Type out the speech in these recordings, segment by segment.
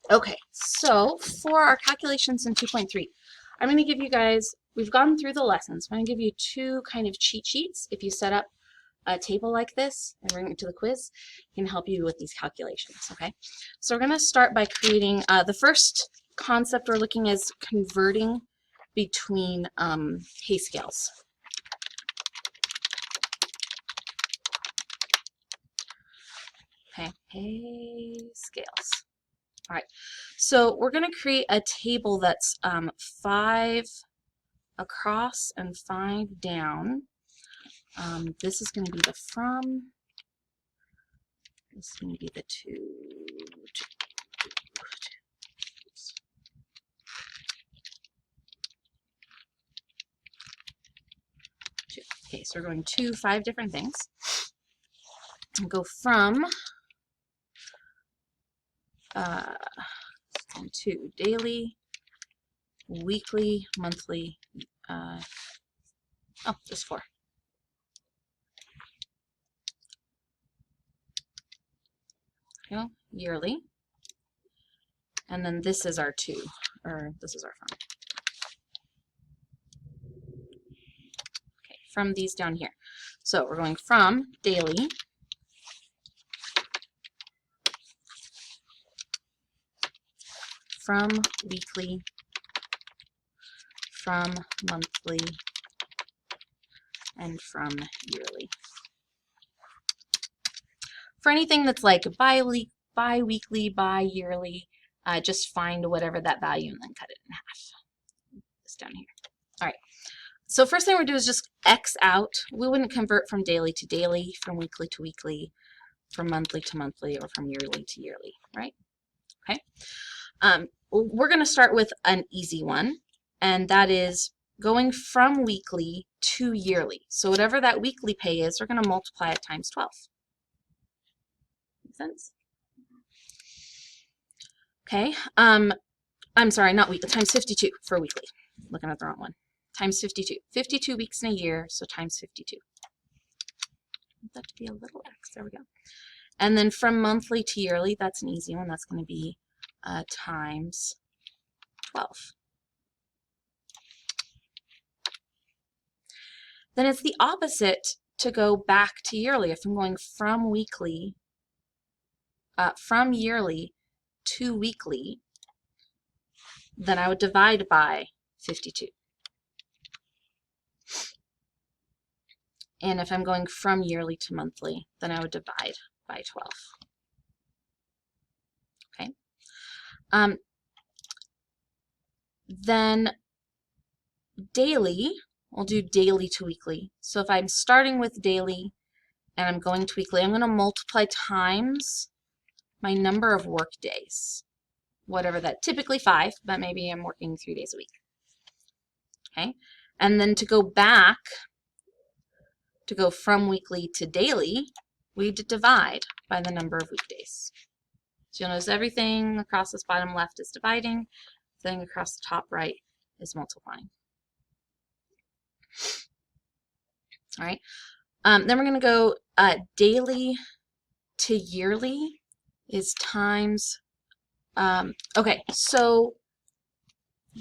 Okay, so for our calculations in 2.3, I'm going to give you guys, we've gone through the lessons. I'm going to give you two kind of cheat sheets. If you set up a table like this and bring it to the quiz, it can help you with these calculations, okay? So we're going to start by creating, the first concept we're looking is converting between hay scales. Okay, hay scales. All right, so we're going to create a table that's 5 across and 5 down. This is going to be the from. This is going to be the to. Okay, so we're going to 5 different things. We'll go from to daily, weekly, monthly. Just 4. Yearly. And then this is our to, or this is our from. Okay, from these down here. So we're going from daily, from weekly, from monthly, and from yearly. For anything that's like bi-weekly, bi-yearly, just find whatever that value and then cut it in half. This down here. All right. So first thing we're going to do is just X out. We wouldn't convert from daily to daily, from weekly to weekly, from monthly to monthly, or from yearly to yearly, right? Okay. We're going to start with an easy one, and that is going from weekly to yearly. So whatever that weekly pay is, we're going to multiply it times 12. Make sense? Okay. I'm sorry, not weekly, times 52 for weekly. Looking at the wrong one. Times 52. 52 weeks in a year, so times 52. I want that to be a little x. There we go. And then from monthly to yearly, that's an easy one. That's going to be times 12. Then it's the opposite to go back to yearly. If I'm going from weekly, from yearly to weekly, then I would divide by 52. And if I'm going from yearly to monthly, then I would divide by 12. Okay. Then daily, we'll do daily to weekly. So if I'm starting with daily and I'm going to weekly, I'm going to multiply times my number of work days. Whatever that, typically 5, but maybe I'm working 3 days a week. Okay. And then to go back, to go from weekly to daily, we divide by the number of weekdays. So you'll notice everything across this bottom left is dividing, everything across the top right is multiplying. All right. Then we're going to go daily to yearly is times, okay, so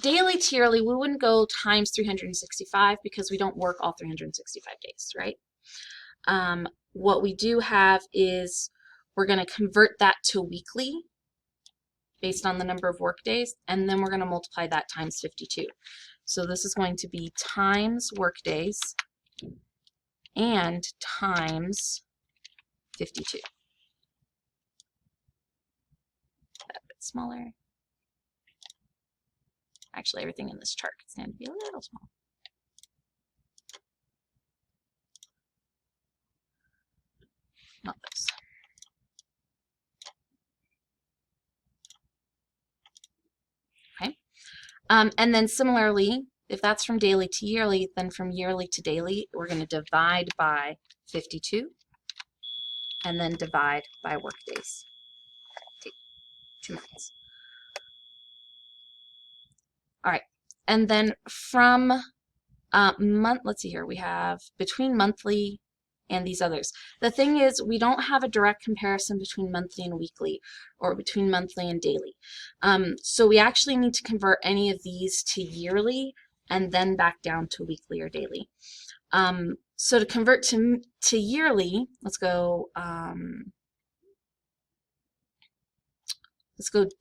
daily to yearly, we wouldn't go times 365 because we don't work all 365 days, right? What we do have is we're going to convert that to weekly based on the number of work days, and then we're going to multiply that times 52. So this is going to be times work days and times 52. That a bit smaller. Actually, everything in this chart is going to be a little small. Not those. Okay. And then similarly, if that's from daily to yearly, then from yearly to daily, we're going to divide by 52 and then divide by work days. Take 2 months. All right. And then from let's see here, we have between monthly and these others. The thing is, we don't have a direct comparison between monthly and weekly, or between monthly and daily. So we actually need to convert any of these to yearly and then back down to weekly or daily. So to convert to yearly, let's go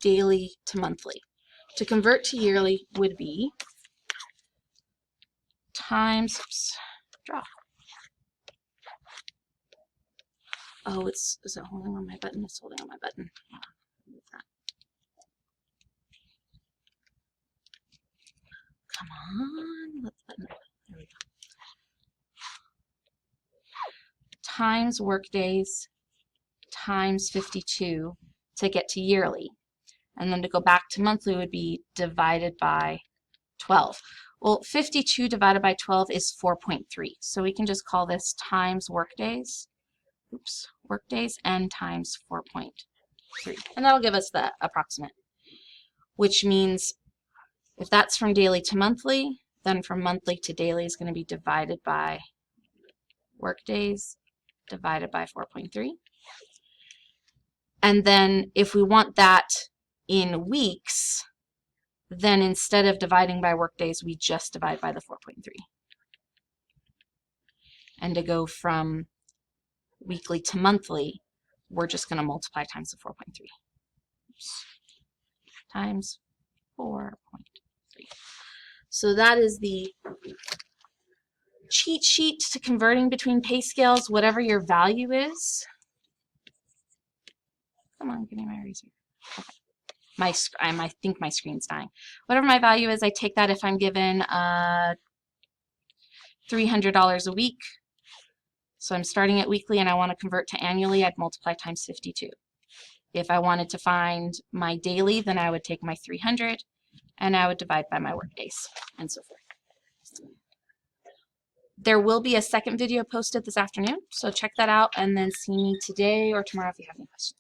daily to monthly. To convert to yearly would be times, oops, draw. Oh, is it holding on my button? It's holding on my button. Move that. Come on, let the button open. There we go. Times workdays times 52 to get to yearly. And then to go back to monthly would be divided by 12. Well, 52 divided by 12 is 4.3. So we can just call this times workdays. Oops, workdays n times 4.3. And that'll give us the approximate, which means if that's from daily to monthly, then from monthly to daily is going to be divided by workdays divided by 4.3. And then if we want that in weeks, then instead of dividing by workdays, we just divide by the 4.3. And to go from weekly to monthly, we're just going to multiply times the 4.3. Times 4.3. So that is the cheat sheet to converting between pay scales, whatever your value is. Come on, give me my eraser. Okay. I think my screen's dying. Whatever my value is, I take that if I'm given $300 a week. So I'm starting at weekly and I want to convert to annually, I'd multiply times 52. If I wanted to find my daily, then I would take my 300 and I would divide by my work days and so forth. There will be a second video posted this afternoon, so check that out and then see me today or tomorrow if you have any questions.